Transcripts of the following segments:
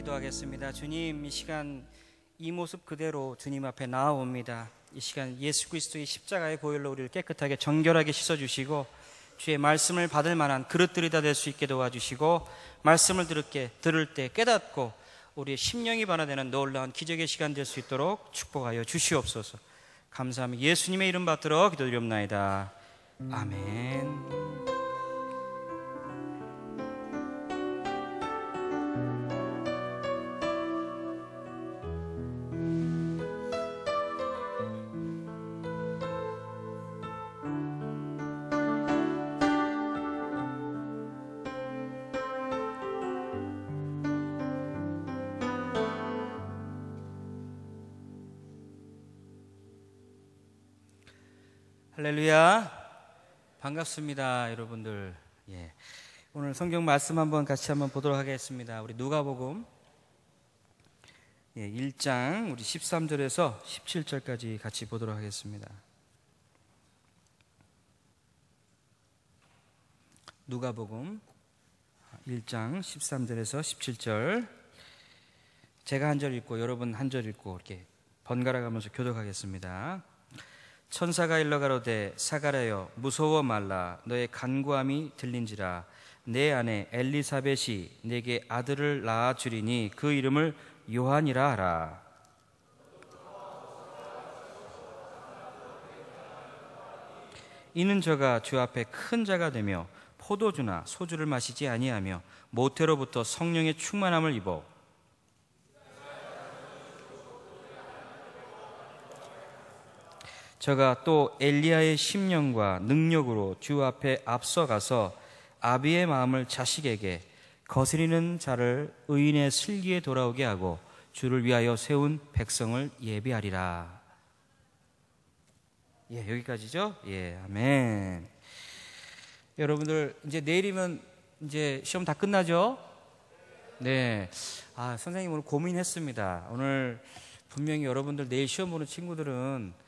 기도하겠습니다. 주님, 이 시간 이 모습 그대로 주님 앞에 나아옵니다. 이 시간 예수 그리스도의 십자가의 보혈로 우리를 깨끗하게 정결하게 씻어주시고 주의 말씀을 받을 만한 그릇들이 다 될 수 있게 도와주시고 말씀을 들을 때 깨닫고 우리의 심령이 변화되는 놀라운 기적의 시간 될 수 있도록 축복하여 주시옵소서. 감사하며 예수님의 이름 받들어 기도드리옵나이다. 아멘. 할렐루야, 반갑습니다 여러분들. 오늘 성경 말씀 같이 한번 보도록 하겠습니다. 우리 누가복음 1장 우리 13절에서 17절까지 같이 보도록 하겠습니다. 누가복음 1장 13절에서 17절, 제가 한 절 읽고 여러분 한 절 읽고 이렇게 번갈아 가면서 교독하겠습니다. 천사가 일러 가로되 사가랴여 무서워 말라. 너의 간구함이 들린지라. 내 아내 엘리사벳이 내게 아들을 낳아 주리니 그 이름을 요한이라 하라. 이는 저가 주 앞에 큰 자가 되며 포도주나 소주를 마시지 아니하며 모태로부터 성령의 충만함을 입어 저가 또 엘리야의 심령과 능력으로 주 앞에 앞서가서 아비의 마음을 자식에게, 거스리는 자를 의인의 슬기에 돌아오게 하고 주를 위하여 세운 백성을 예비하리라. 여기까지죠? 아멘. 여러분들 이제 내일이면 이제 시험 다 끝나죠? 네. 선생님 오늘 고민했습니다. 오늘 분명히 여러분들 내일 시험 보는 친구들은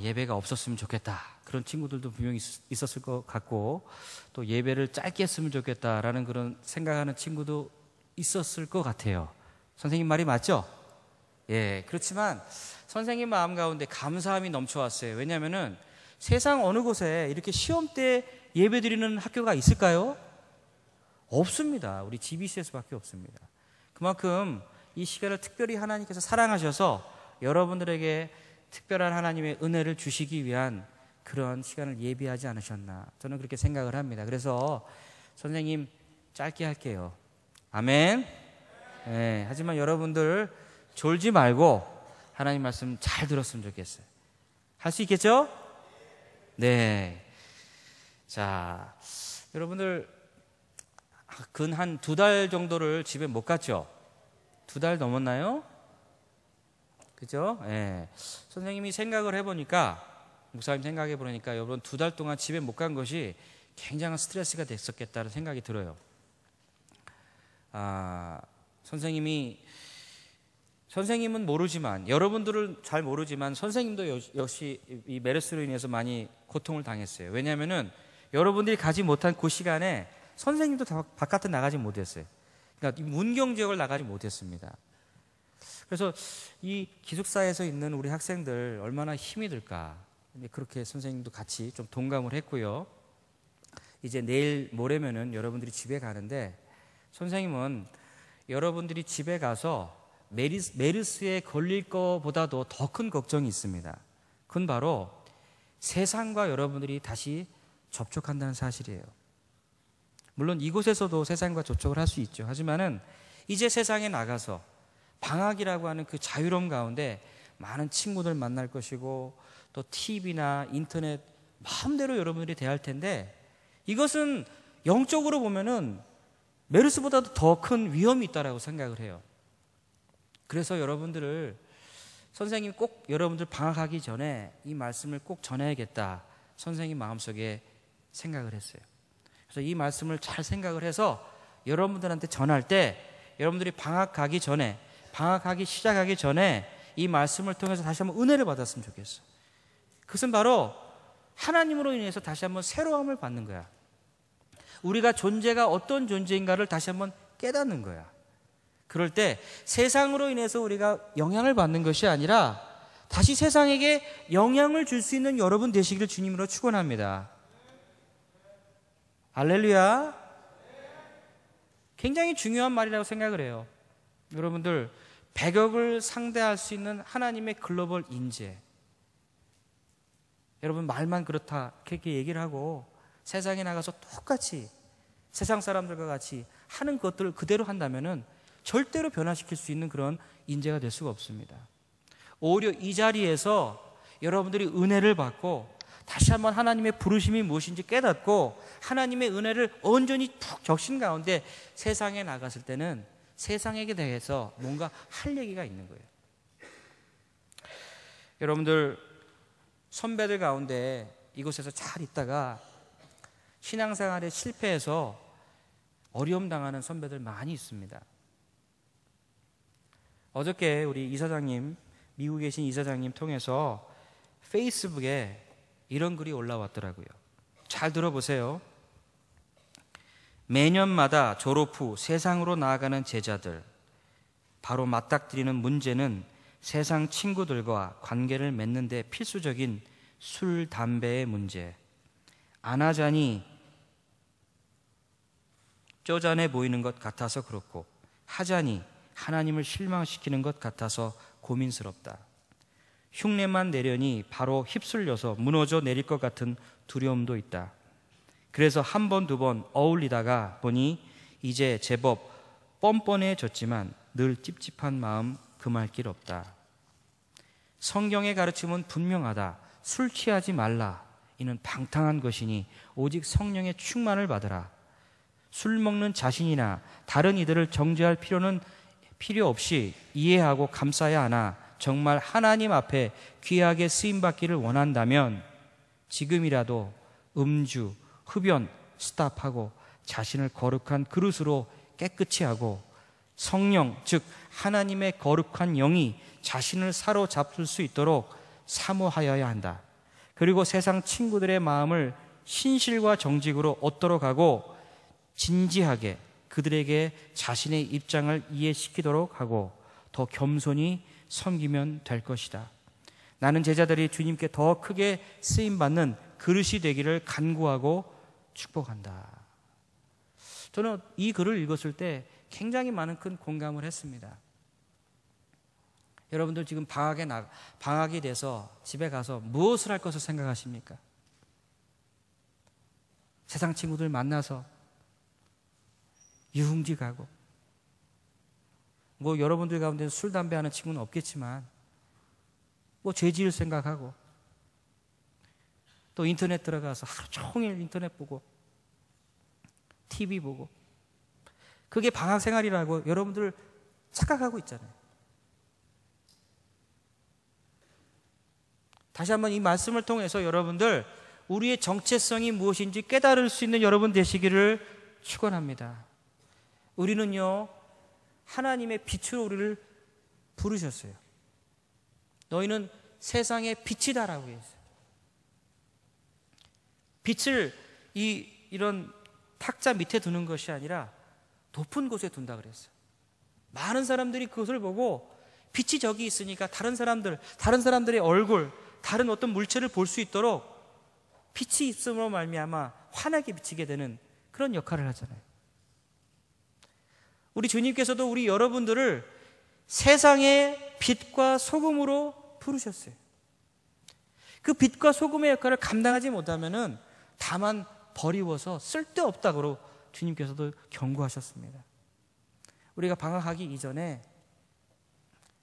예배가 없었으면 좋겠다, 그런 친구들도 분명히 있었을 것 같고, 또 예배를 짧게 했으면 좋겠다라는 그런 생각하는 친구도 있었을 것 같아요. 선생님 말이 맞죠? 그렇지만 선생님 마음 가운데 감사함이 넘쳐왔어요. 왜냐하면은 세상 어느 곳에 이렇게 시험 때 예배 드리는 학교가 있을까요? 없습니다. 우리 GBC에서밖에 없습니다. 그만큼 이 시간을 특별히 하나님께서 사랑하셔서 여러분들에게 특별한 하나님의 은혜를 주시기 위한 그런 시간을 예비하지 않으셨나, 저는 그렇게 생각을 합니다. 그래서 선생님 짧게 할게요. 아멘. 하지만 여러분들 졸지 말고 하나님 말씀 잘 들었으면 좋겠어요. 할 수 있겠죠? 네. 자, 여러분들 근 한 2달 정도를 집에 못 갔죠? 2달 넘었나요? 그죠? 선생님이 생각을 해보니까, 목사님 생각해 보니까 여러분 2달 동안 집에 못 간 것이 굉장한 스트레스가 됐었겠다는 생각이 들어요. 선생님은 모르지만, 여러분들은 잘 모르지만 선생님도 역시 이 메르스로 인해서 많이 고통을 당했어요. 왜냐하면은 여러분들이 가지 못한 그 시간에 선생님도 바깥에 나가지 못했어요. 그러니까 문경 지역을 나가지 못했습니다. 그래서 이 기숙사에서 있는 우리 학생들 얼마나 힘이 들까, 그렇게 선생님도 같이 좀 동감을 했고요. 이제 내일 모레면은 여러분들이 집에 가는데, 선생님은 여러분들이 집에 가서 메르스에 걸릴 것보다도 더 큰 걱정이 있습니다. 그건 바로 세상과 여러분들이 다시 접촉한다는 사실이에요. 물론 이곳에서도 세상과 접촉을 할 수 있죠. 하지만은 이제 세상에 나가서 방학이라고 하는 그 자유로움 가운데 많은 친구들 만날 것이고, 또 TV나 인터넷 마음대로 여러분들이 대할 텐데, 이것은 영적으로 보면은 메르스보다도 더 큰 위험이 있다라고 생각을 해요. 그래서 여러분들을, 선생님 꼭 여러분들 방학하기 전에 이 말씀을 꼭 전해야겠다, 선생님 마음속에 생각을 했어요. 그래서 이 말씀을 잘 생각을 해서 여러분들한테 전할 때, 여러분들이 방학하기 시작하기 전에 이 말씀을 통해서 다시 한번 은혜를 받았으면 좋겠어요. 그것은 바로 하나님으로 인해서 다시 한번 새로움을 받는 거야. 우리가 존재가 어떤 존재인가를 다시 한번 깨닫는 거야. 그럴 때 세상으로 인해서 우리가 영향을 받는 것이 아니라 다시 세상에게 영향을 줄 수 있는 여러분 되시기를 주님으로 축원합니다. 할렐루야. 굉장히 중요한 말이라고 생각을 해요. 여러분들 100억을 상대할 수 있는 하나님의 글로벌 인재, 여러분 말만 그렇다 그렇게 얘기를 하고 세상에 나가서 똑같이 세상 사람들과 같이 하는 것들을 그대로 한다면은 절대로 변화시킬 수 있는 그런 인재가 될 수가 없습니다. 오히려 이 자리에서 여러분들이 은혜를 받고 다시 한번 하나님의 부르심이 무엇인지 깨닫고 하나님의 은혜를 온전히 푹 적신 가운데 세상에 나갔을 때는 세상에게 대해서 뭔가 할 얘기가 있는 거예요. 여러분들 선배들 가운데 이곳에서 잘 있다가 신앙생활에 실패해서 어려움 당하는 선배들 많이 있습니다. 어저께 우리 이사장님, 미국에 계신 이사장님 통해서 페이스북에 이런 글이 올라왔더라고요. 잘 들어보세요. 매년마다 졸업 후 세상으로 나아가는 제자들, 바로 맞닥뜨리는 문제는 세상 친구들과 관계를 맺는 데 필수적인 술, 담배의 문제. 안 하자니 쪼잔해 보이는 것 같아서 그렇고 하자니 하나님을 실망시키는 것 같아서 고민스럽다. 흉내만 내려니 바로 휩쓸려서 무너져 내릴 것 같은 두려움도 있다. 그래서 한 번, 두 번 어울리다가 보니 이제 제법 뻔뻔해졌지만 늘 찝찝한 마음 금할 길 없다. 성경의 가르침은 분명하다. 술 취하지 말라. 이는 방탕한 것이니 오직 성령의 충만을 받으라. 술 먹는 자신이나 다른 이들을 정죄할 필요 없이 이해하고 감싸야 하나 정말 하나님 앞에 귀하게 쓰임받기를 원한다면 지금이라도 음주, 흡연 스탑하고 자신을 거룩한 그릇으로 깨끗이 하고 성령, 즉 하나님의 거룩한 영이 자신을 사로잡을 수 있도록 사모하여야 한다. 그리고 세상 친구들의 마음을 신실과 정직으로 얻도록 하고 진지하게 그들에게 자신의 입장을 이해시키도록 하고 더 겸손히 섬기면 될 것이다. 나는 제자들이 주님께 더 크게 쓰임받는 그릇이 되기를 간구하고 축복한다. 저는 이 글을 읽었을 때 굉장히 많은 큰 공감을 했습니다. 여러분들 지금 방학이 돼서 집에 가서 무엇을 할 것을 생각하십니까? 세상 친구들 만나서 유흥지 가고, 뭐 여러분들 가운데 술, 담배 하는 친구는 없겠지만 뭐 죄 지을 생각하고 또 인터넷 들어가서 하루 종일 인터넷 보고 TV 보고, 그게 방학 생활이라고 여러분들 착각하고 있잖아요. 다시 한번 이 말씀을 통해서 여러분들 우리의 정체성이 무엇인지 깨달을 수 있는 여러분 되시기를 축원합니다. 우리는요 하나님의 빛으로 우리를 부르셨어요. 너희는 세상의 빛이다라고 했어요. 빛을 이런 탁자 밑에 두는 것이 아니라 높은 곳에 둔다 그랬어요. 많은 사람들이 그것을 보고 빛이 저기 있으니까 다른 사람들의 얼굴, 다른 어떤 물체를 볼 수 있도록 빛이 있음으로 말미암아 환하게 비치게 되는 그런 역할을 하잖아요. 우리 주님께서도 우리 여러분들을 세상의 빛과 소금으로 부르셨어요. 그 빛과 소금의 역할을 감당하지 못하면은 다만 버리워서 쓸데없다고 주님께서도 경고하셨습니다. 우리가 방학하기 이전에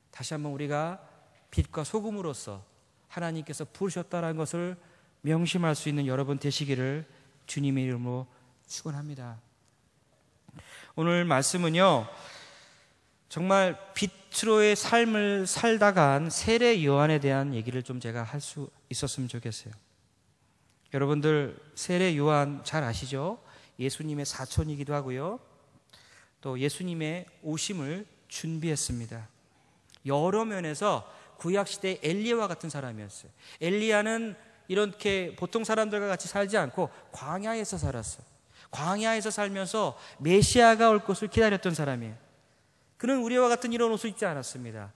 다시 한번 우리가 빛과 소금으로서 하나님께서 부르셨다는 것을 명심할 수 있는 여러분 되시기를 주님의 이름으로 축원합니다. 오늘 말씀은요 정말 빛으로의 삶을 살다간 세례 요한에 대한 얘기를 좀 제가 할 수 있었으면 좋겠어요. 여러분들 세례 요한 잘 아시죠? 예수님의 사촌이기도 하고요, 또 예수님의 오심을 준비했습니다. 여러 면에서 구약시대 엘리야와 같은 사람이었어요. 엘리야는 이렇게 보통 사람들과 같이 살지 않고 광야에서 살았어요. 광야에서 살면서 메시아가 올 것을 기다렸던 사람이에요. 그는 우리와 같은 이런 옷을 입지 않았습니다.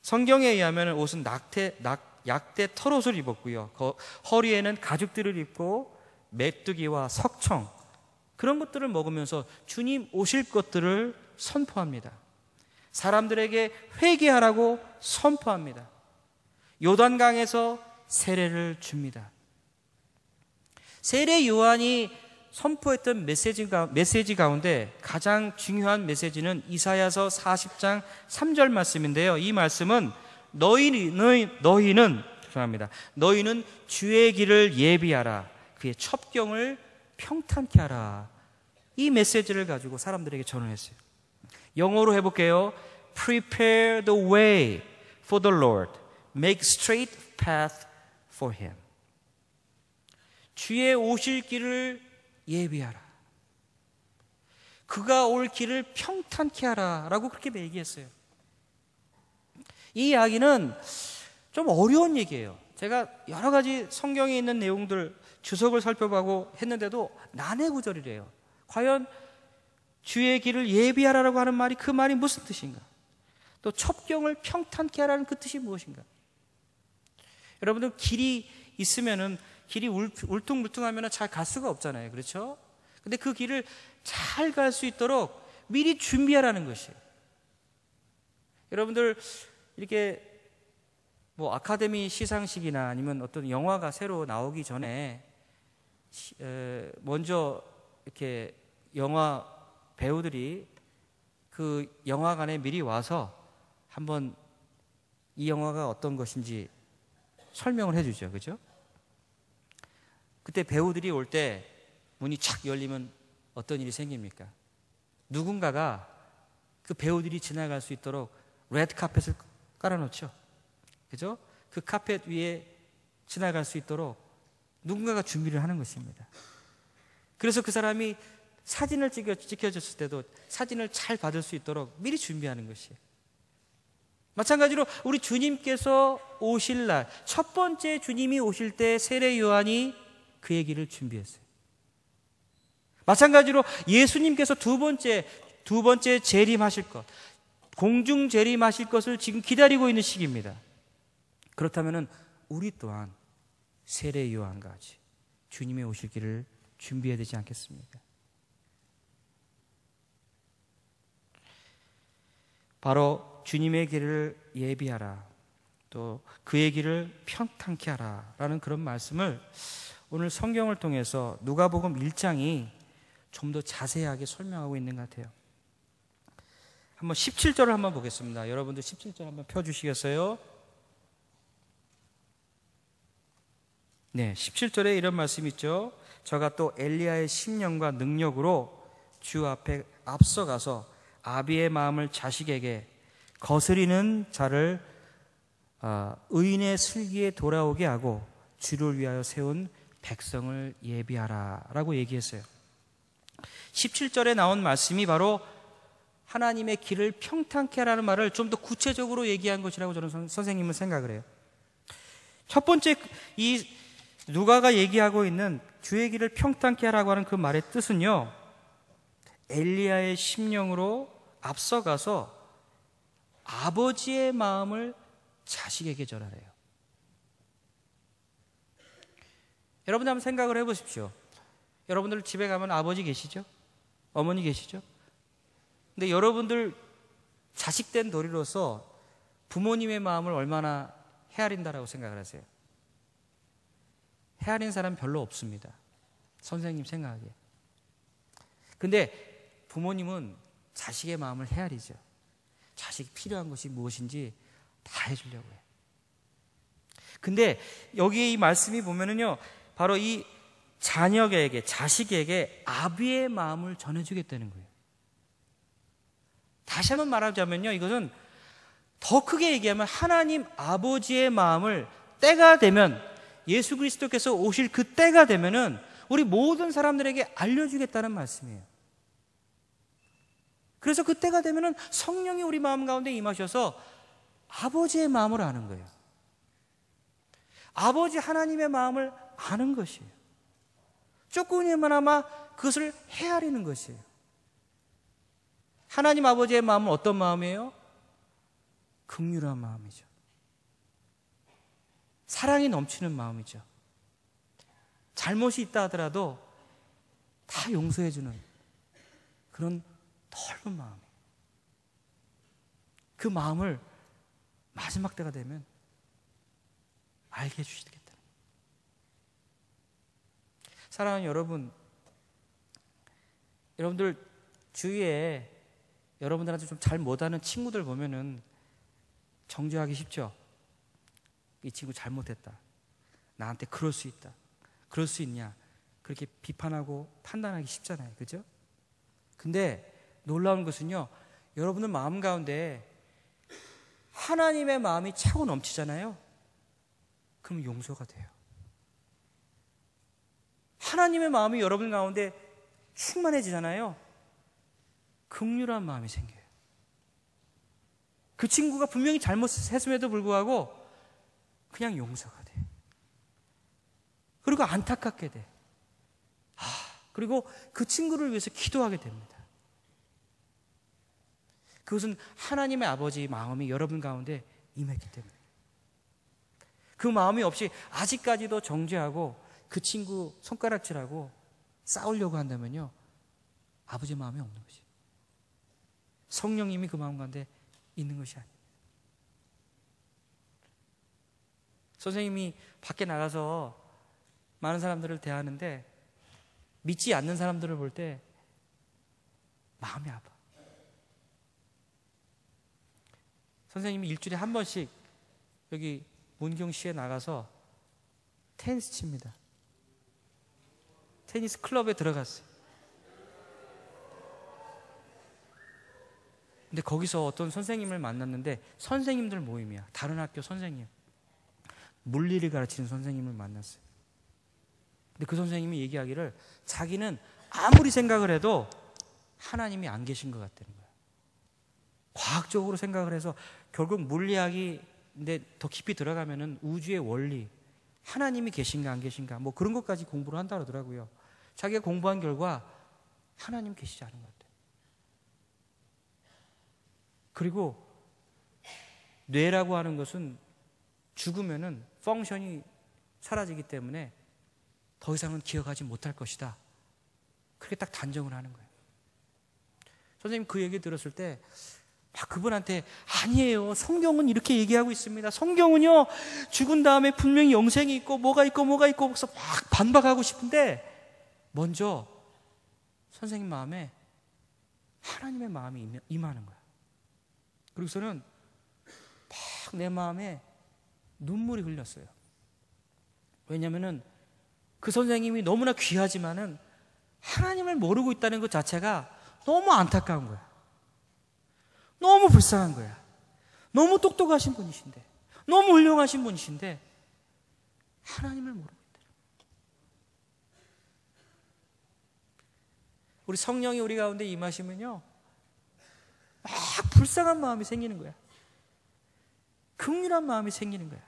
성경에 의하면 옷은 약대 털옷을 입었고요. 허리에는 가죽들을 입고 메뚜기와 석청 그런 것들을 먹으면서 주님 오실 것들을 선포합니다. 사람들에게 회개하라고 선포합니다. 요단강에서 세례를 줍니다. 세례 요한이 선포했던 메시지 가운데 가장 중요한 메시지는 이사야서 40장 3절 말씀인데요. 이 말씀은 너희는 주의 길을 예비하라. 그의 첩경을 평탄케 하라. 이 메시지를 가지고 사람들에게 전언했어요. 영어로 해볼게요. Prepare the way for the Lord. Make straight path for Him. 주의 오실 길을 예비하라. 그가 올 길을 평탄케 하라 라고 그렇게 얘기했어요. 이 이야기는 좀 어려운 얘기예요. 제가 여러 가지 성경에 있는 내용들 주석을 살펴보고 했는데도 난해구절이래요. 과연 주의 길을 예비하라라고 하는 말이 그 말이 무슨 뜻인가? 또 첩경을 평탄케 하라는 그 뜻이 무엇인가? 여러분들 길이 있으면은 길이 울퉁불퉁하면 잘 갈 수가 없잖아요. 그렇죠? 근데 그 길을 잘 갈 수 있도록 미리 준비하라는 것이에요. 여러분들 이렇게 뭐 아카데미 시상식이나 아니면 어떤 영화가 새로 나오기 전에 먼저 이렇게 영화 배우들이 그 영화관에 미리 와서 한번 이 영화가 어떤 것인지 설명을 해주죠. 그죠? 그때 배우들이 올 때 문이 착 열리면 어떤 일이 생깁니까? 누군가가 그 배우들이 지나갈 수 있도록 레드 카펫을 깔아놓죠. 그죠? 그 카펫 위에 지나갈 수 있도록 누군가가 준비를 하는 것입니다. 그래서 그 사람이 사진을 찍혀줬을 때도 사진을 잘 받을 수 있도록 미리 준비하는 것이에요. 마찬가지로 우리 주님께서 오실 날, 첫 번째 주님이 오실 때 세례 요한이 그의 길을 준비했어요. 마찬가지로 예수님께서 두 번째 재림하실 것, 공중 재림하실 것을 지금 기다리고 있는 시기입니다. 그렇다면 우리 또한 세례 요한과 같이 주님의 오실 길을 준비해야 되지 않겠습니까? 바로 주님의 길을 예비하라, 또 그의 길을 평탄케 하라 라는 그런 말씀을 오늘 성경을 통해서 누가복음 1장이 좀 더 자세하게 설명하고 있는 것 같아요. 한번 17절을 한번 보겠습니다. 여러분들 17절 한번 펴주시겠어요? 네, 17절에 이런 말씀이 있죠. 저가 또 엘리야의 심령과 능력으로 주 앞에 앞서가서 아비의 마음을 자식에게 거스리는 자를 의인의 슬기에 돌아오게 하고 주를 위하여 세운 백성을 예비하라 라고 얘기했어요. 17절에 나온 말씀이 바로 하나님의 길을 평탄케 하라는 말을 좀 더 구체적으로 얘기한 것이라고 저는 선생님은 생각을 해요. 첫 번째 이 누가가 얘기하고 있는 주의 길을 평탄케 하라고 하는 그 말의 뜻은요, 엘리야의 심령으로 앞서가서 아버지의 마음을 자식에게 전하래요. 여러분들 한번 생각을 해보십시오. 여러분들 집에 가면 아버지 계시죠? 어머니 계시죠? 근데 여러분들 자식된 도리로서 부모님의 마음을 얼마나 헤아린다라고 생각을 하세요? 헤아린 사람 별로 없습니다. 선생님 생각하기에. 근데 부모님은 자식의 마음을 헤아리죠. 자식이 필요한 것이 무엇인지 다 해주려고 해요. 근데 여기에 이 말씀이 보면은요, 바로 이 자녀에게, 자식에게 아비의 마음을 전해주겠다는 거예요. 다시 한번 말하자면요, 이것은 더 크게 얘기하면 하나님 아버지의 마음을 때가 되면, 예수 그리스도께서 오실 그 때가 되면은 우리 모든 사람들에게 알려주겠다는 말씀이에요. 그래서 그 때가 되면은 성령이 우리 마음 가운데 임하셔서 아버지의 마음을 아는 거예요. 아버지 하나님의 마음을 아는 것이에요. 조금이나마 그것을 헤아리는 것이에요. 하나님 아버지의 마음은 어떤 마음이에요? 긍휼한 마음이죠. 사랑이 넘치는 마음이죠. 잘못이 있다 하더라도 다 용서해주는 그런 넓은 마음이에요. 그 마음을 마지막 때가 되면 알게 해주시겠다. 사랑하는 여러분, 여러분들 주위에 여러분들한테 좀 잘 못하는 친구들 보면은 정죄하기 쉽죠. 이 친구 잘못했다. 나한테 그럴 수 있다. 그럴 수 있냐. 그렇게 비판하고 판단하기 쉽잖아요. 그죠? 근데 놀라운 것은요, 여러분들 마음 가운데 하나님의 마음이 차고 넘치잖아요. 그럼 용서가 돼요. 하나님의 마음이 여러분 가운데 충만해지잖아요. 긍휼한 마음이 생겨요. 그 친구가 분명히 잘못했음에도 불구하고 그냥 용서가 돼. 그리고 안타깝게 돼. 그리고 그 친구를 위해서 기도하게 됩니다. 그것은 하나님의 아버지의 마음이 여러분 가운데 임했기 때문에. 그 마음이 없이 아직까지도 정죄하고 그 친구 손가락질하고 싸우려고 한다면요, 아버지의 마음이 없는 것이. 성령님이 그 마음 가운데 있는 것이 아니에요. 선생님이 밖에 나가서 많은 사람들을 대하는데 믿지 않는 사람들을 볼 때 마음이 아파. 선생님이 일주일에 한 번씩 여기 문경시에 나가서 테니스 칩니다. 테니스 클럽에 들어갔어요. 근데 거기서 어떤 선생님을 만났는데, 선생님들 모임이야. 다른 학교 선생님, 물리를 가르치는 선생님을 만났어요. 근데 그 선생님이 얘기하기를 자기는 아무리 생각을 해도 하나님이 안 계신 것 같다는 거야. 과학적으로 생각을 해서 결국 물리학이 근데 더 깊이 들어가면은 우주의 원리, 하나님이 계신가 안 계신가 뭐 그런 것까지 공부를 한다 그러더라고요. 자기가 공부한 결과 하나님 계시지 않은 것 같아요. 그리고 뇌라고 하는 것은 죽으면은 펑션이 사라지기 때문에 더 이상은 기억하지 못할 것이다. 그렇게 딱 단정을 하는 거예요. 선생님 그 얘기 들었을 때 막 그분한테 아니에요, 성경은 이렇게 얘기하고 있습니다. 성경은요, 죽은 다음에 분명히 영생이 있고 뭐가 있고 그래서 막 반박하고 싶은데 먼저 선생님 마음에 하나님의 마음이 임하는 거야. 그리고서는 막 내 마음에 눈물이 흘렸어요. 왜냐면은 그 선생님이 너무나 귀하지만은 하나님을 모르고 있다는 것 자체가 너무 안타까운 거야. 너무 불쌍한 거야. 너무 똑똑하신 분이신데, 너무 훌륭하신 분이신데 하나님을 모르고 있다. 우리 성령이 우리 가운데 임하시면요, 막 불쌍한 마음이 생기는 거야. 긍휼한 마음이 생기는 거야.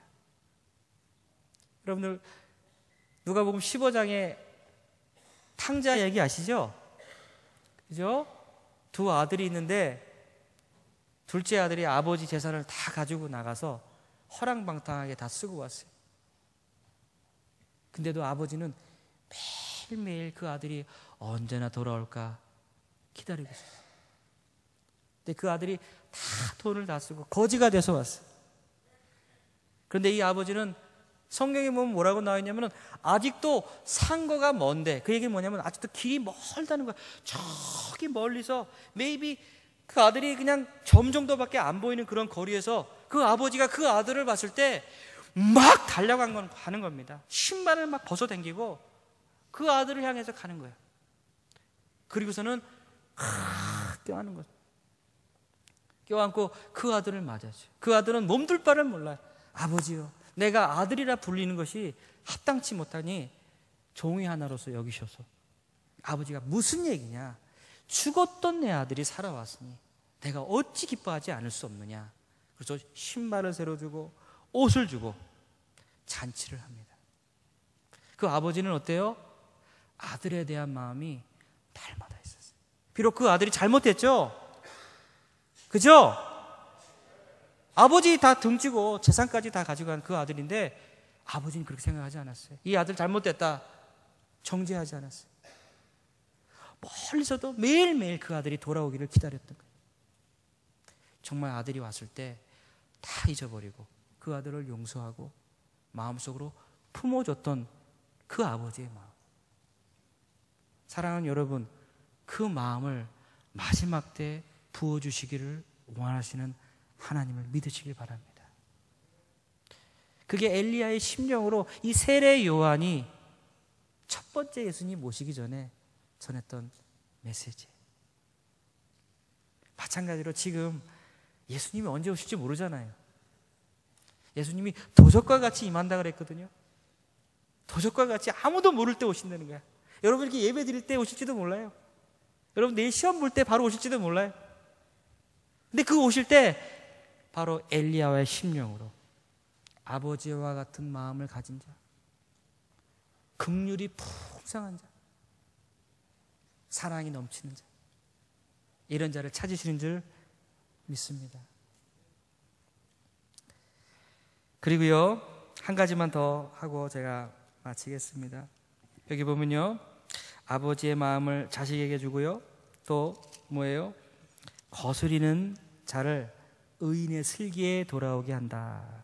여러분들 누가복음 15장에 탕자 얘기 아시죠? 그죠? 두 아들이 있는데 둘째 아들이 아버지 재산을 다 가지고 나가서 허랑방탕하게 다 쓰고 왔어요. 근데도 아버지는 매일매일 그 아들이 언제나 돌아올까 기다리고 있었어요. 근데 그 아들이 다 돈을 다 쓰고 거지가 돼서 왔어요. 그런데 이 아버지는 성경에 보면 뭐라고 나와 있냐면 아직도 상거가 먼데, 그 얘기는 뭐냐면 아직도 길이 멀다는 거야. 저기 멀리서 maybe 그 아들이 그냥 점 정도밖에 안 보이는 그런 거리에서 그 아버지가 그 아들을 봤을 때 막 달려가는 겁니다. 신발을 막 벗어당기고 그 아들을 향해서 가는 거예요. 그리고서는 껴안는 거죠. 껴안고 그 아들을 맞아죠. 그 아들은 몸둘 바를 몰라요. 아버지요, 내가 아들이라 불리는 것이 합당치 못하니 종이 하나로서 여기셔서. 아버지가 무슨 얘기냐, 죽었던 내 아들이 살아왔으니 내가 어찌 기뻐하지 않을 수 없느냐. 그래서 신발을 새로 주고 옷을 주고 잔치를 합니다. 그 아버지는 어때요? 아들에 대한 마음이 날마다 있었어요. 비록 그 아들이 잘못했죠. 그죠? 아버지 다 등지고 재산까지 다 가져간 그 아들인데 아버지는 그렇게 생각하지 않았어요. 이 아들 잘못됐다 정죄하지 않았어요. 멀리서도 매일매일 그 아들이 돌아오기를 기다렸던 거예요. 정말 아들이 왔을 때 다 잊어버리고 그 아들을 용서하고 마음속으로 품어줬던 그 아버지의 마음. 사랑하는 여러분, 그 마음을 마지막 때 부어주시기를 원하시는 하나님을 믿으시길 바랍니다. 그게 엘리야의 심령으로 이 세례 요한이 첫 번째 예수님 모시기 전에 전했던 메시지예요. 마찬가지로 지금 예수님이 언제 오실지 모르잖아요. 예수님이 도적과 같이 임한다 그랬거든요. 도적과 같이 아무도 모를 때 오신다는 거야. 여러분 이렇게 예배 드릴 때 오실지도 몰라요. 여러분 내일 시험 볼 때 바로 오실지도 몰라요. 근데 그 오실 때 바로 엘리야와의 심령으로 아버지와 같은 마음을 가진 자, 긍휼이 풍성한 자, 사랑이 넘치는 자, 이런 자를 찾으시는 줄 믿습니다. 그리고요, 한 가지만 더 하고 제가 마치겠습니다. 여기 보면요, 아버지의 마음을 자식에게 주고요, 또 뭐예요? 거스리는 자를 의인의 슬기에 돌아오게 한다.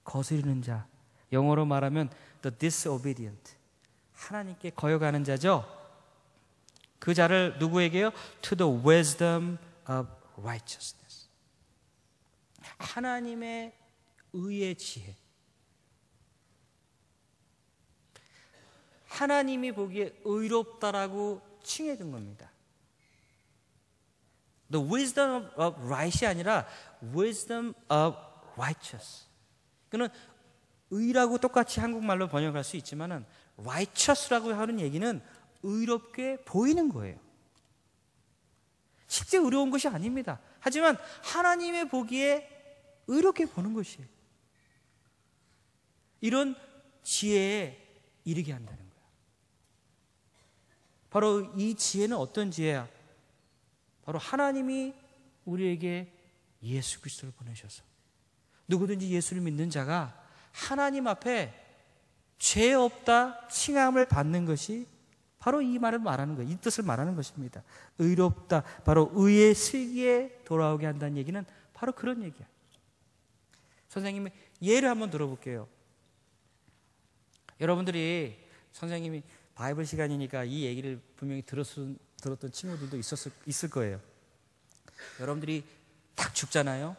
거스리는 자, 영어로 말하면 the disobedient, 하나님께 거역하는 자죠. 그 자를 누구에게요? To the wisdom of righteousness, 하나님의 의의 지혜, 하나님이 보기에 의롭다라고 칭해준 겁니다. The wisdom of right이 아니라 wisdom of righteous. 그는 의라고 똑같이 한국말로 번역할 수 있지만은 righteous라고 하는 얘기는 의롭게 보이는 거예요. 실제 의로운 것이 아닙니다. 하지만 하나님의 보기에 의롭게 보는 것이에요. 이런 지혜에 이르게 한다는 거예요. 바로 이 지혜는 어떤 지혜야? 바로 하나님이 우리에게 예수 그리스도를 보내셔서 누구든지 예수를 믿는 자가 하나님 앞에 죄 없다 칭함을 받는 것이 바로 이 말을 말하는 거예요. 이 뜻을 말하는 것입니다. 의롭다, 바로 의의 슬기에 돌아오게 한다는 얘기는 바로 그런 얘기야. 선생님의 예를 한번 들어볼게요. 여러분들이 선생님이 바이블 시간이니까 이 얘기를 분명히 들었던 친구들도 있을 거예요. 여러분들이 딱 죽잖아요.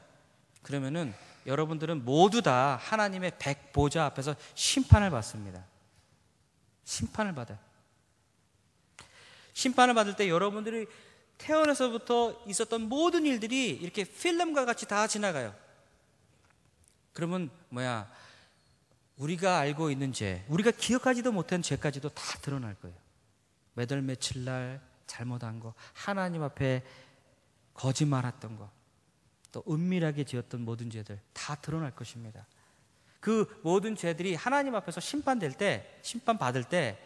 그러면은 여러분들은 모두 다 하나님의 백보좌 앞에서 심판을 받습니다. 심판을 받아요. 심판을 받을 때 여러분들이 태어나서부터 있었던 모든 일들이 이렇게 필름과 같이 다 지나가요. 그러면 우리가 알고 있는 죄, 우리가 기억하지도 못한 죄까지도 다 드러날 거예요. 몇 월 며칠 날 잘못한 거, 하나님 앞에 거짓말했던 거, 또 은밀하게 지었던 모든 죄들 다 드러날 것입니다. 그 모든 죄들이 하나님 앞에서 심판받을 때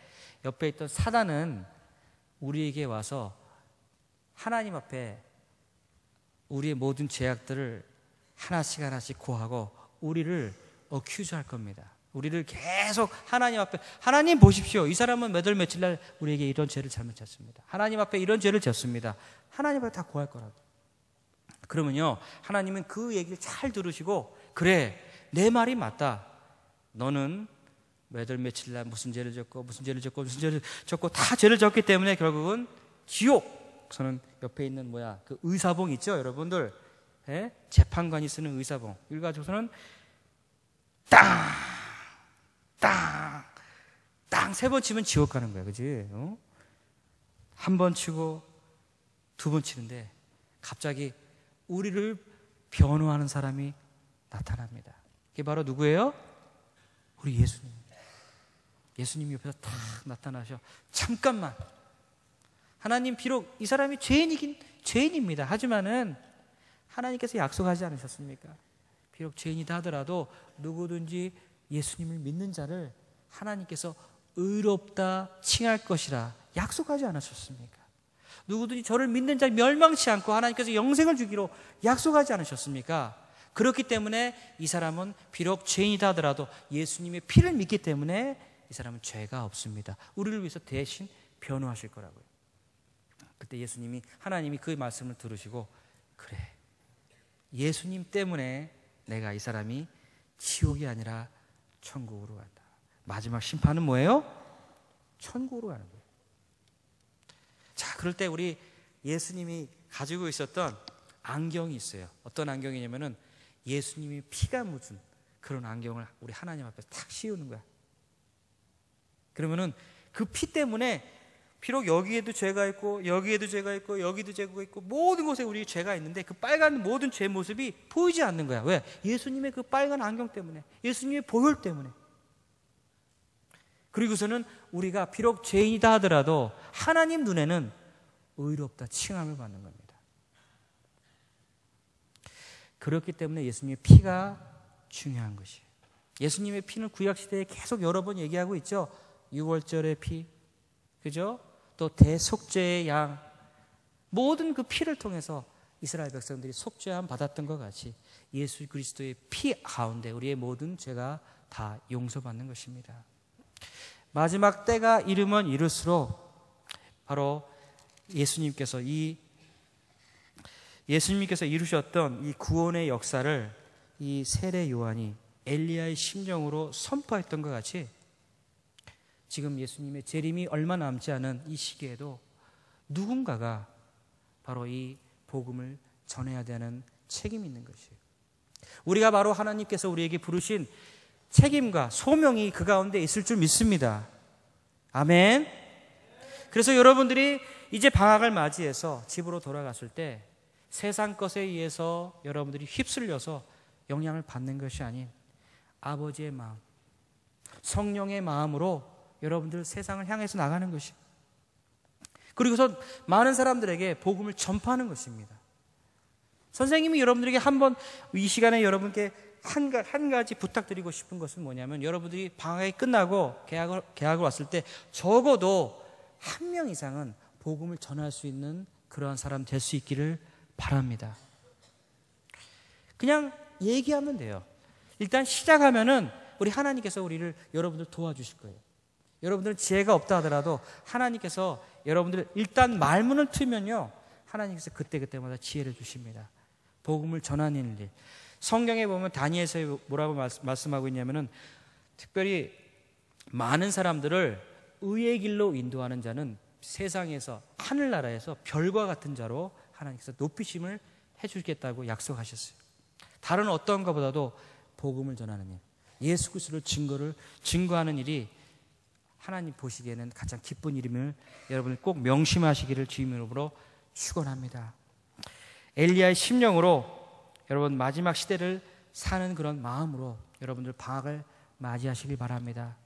옆에 있던 사단은 우리에게 와서 하나님 앞에 우리의 모든 죄악들을 하나씩 고하고 우리를 어큐즈할 겁니다. 우리를 계속 하나님 앞에, 하나님 보십시오, 이 사람은 몇 월 며칠 날 우리에게 이런 죄를 잘못했습니다. 하나님 앞에 이런 죄를 졌습니다. 하나님 앞에 다 고할 거라고. 그러면요, 하나님은 그 얘기를 잘 들으시고, 그래, 내 말이 맞다. 너는 몇 월 며칠 날 무슨 죄를 졌고 다 죄를 졌기 때문에 결국은 지옥. 저는 옆에 있는 그 의사봉 있죠, 여러분들? 예? 재판관이 쓰는 의사봉. 이걸 가지고서는 땅 3번 치면 지옥 가는 거야, 그지? 한 번 치고 2번 치는데 갑자기 우리를 변호하는 사람이 나타납니다. 그게 바로 누구예요? 우리 예수님. 예수님이 옆에서 탁 나타나셔. 잠깐만. 하나님, 비록 이 사람이 죄인이긴 죄인입니다. 하지만은 하나님께서 약속하지 않으셨습니까? 비록 죄인이다 하더라도 누구든지 예수님을 믿는 자를 하나님께서 의롭다 칭할 것이라 약속하지 않으셨습니까? 누구든지 저를 믿는 자 멸망치 않고 하나님께서 영생을 주기로 약속하지 않으셨습니까? 그렇기 때문에 이 사람은 비록 죄인이다 하더라도 예수님의 피를 믿기 때문에 이 사람은 죄가 없습니다. 우리를 위해서 대신 변호하실 거라고요. 그때 예수님이, 하나님이 그 말씀을 들으시고, 그래, 예수님 때문에 내가 이 사람이 지옥이 아니라 천국으로 간다. 마지막 심판은 뭐예요? 천국으로 가는 거예요. 자, 그럴 때 우리 예수님이 가지고 있었던 안경이 있어요. 어떤 안경이냐면은 예수님이 피가 묻은 그런 안경을 우리 하나님 앞에 탁 씌우는 거야. 그러면은 그 피 때문에 비록 여기에도 죄가 있고 여기에도 죄가 있고 여기도 죄가 있고 모든 곳에 우리 죄가 있는데 그 빨간 모든 죄 모습이 보이지 않는 거야. 왜? 예수님의 그 빨간 안경 때문에, 예수님의 보혈 때문에. 그리고서는 우리가 비록 죄인이다 하더라도 하나님 눈에는 의롭다 칭함을 받는 겁니다. 그렇기 때문에 예수님의 피가 중요한 것이에요. 예수님의 피는 구약시대에 계속 여러 번 얘기하고 있죠. 유월절의 피, 그죠? 또 대속죄의 양, 모든 그 피를 통해서 이스라엘 백성들이 속죄함 받았던 것 같이 예수 그리스도의 피 가운데 우리의 모든 죄가 다 용서받는 것입니다. 마지막 때가 이르면 이를수록 바로 예수님께서 이루셨던 이 구원의 역사를 이 세례 요한이 엘리야의 심정으로 선포했던 것 같이 지금 예수님의 재림이 얼마 남지 않은 이 시기에도 누군가가 바로 이 복음을 전해야 되는 책임이 있는 것이에요. 우리가 바로 하나님께서 우리에게 부르신 책임과 소명이 그 가운데 있을 줄 믿습니다. 아멘. 그래서 여러분들이 이제 방학을 맞이해서 집으로 돌아갔을 때 세상 것에 의해서 여러분들이 휩쓸려서 영향을 받는 것이 아닌 아버지의 마음, 성령의 마음으로 여러분들 세상을 향해서 나가는 것이, 그리고서 많은 사람들에게 복음을 전파하는 것입니다. 선생님이 여러분들에게 한번 이 시간에 여러분께 한 가지 부탁드리고 싶은 것은 뭐냐면, 여러분들이 방학이 끝나고 개학을 왔을 때 적어도 한 명 이상은 복음을 전할 수 있는 그러한 사람 될 수 있기를 바랍니다. 그냥 얘기하면 돼요. 일단 시작하면은 우리 하나님께서 여러분들 도와주실 거예요. 여러분들은 지혜가 없다 하더라도 하나님께서 여러분들 일단 말문을 트면요, 하나님께서 그때그때마다 지혜를 주십니다. 복음을 전하는 일. 성경에 보면 다니엘서에 뭐라고 말씀하고 있냐면은, 특별히 많은 사람들을 의의 길로 인도하는 자는 세상에서, 하늘나라에서 별과 같은 자로 하나님께서 높이심을 해주겠다고 약속하셨어요. 다른 어떤 것보다도 복음을 전하는 일, 예수 그리스도를 증거하는 일이 하나님 보시기에는 가장 기쁜 일임을 여러분이 꼭 명심하시기를 주님으로 축원합니다. 엘리야의 심령으로 여러분 마지막 시대를 사는 그런 마음으로 여러분들 방학을 맞이하시길 바랍니다.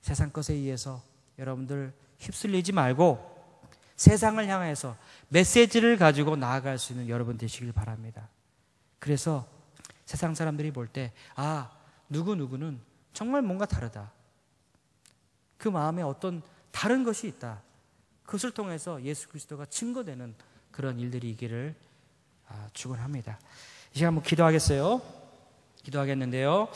세상 것에 의해서 여러분들 휩쓸리지 말고 세상을 향해서 메시지를 가지고 나아갈 수 있는 여러분 되시길 바랍니다. 그래서 세상 사람들이 볼 때, 아, 누구누구는 정말 뭔가 다르다, 그 마음에 어떤 다른 것이 있다, 그것을 통해서 예수 그리스도가 증거되는 그런 일들이 있기를 축원합니다. 이 시간 한번 기도하겠는데요,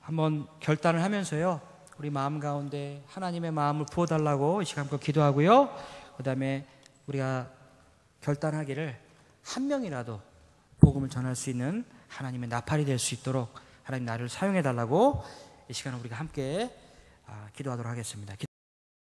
한번 결단을 하면서요, 우리 마음 가운데 하나님의 마음을 부어달라고 이 시간 한번 기도하고요, 그 다음에 우리가 결단하기를 한 명이라도 복음을 전할 수 있는 하나님의 나팔이 될 수 있도록 하나님 나를 사용해달라고 이 시간에 우리가 함께 기도하도록 하겠습니다.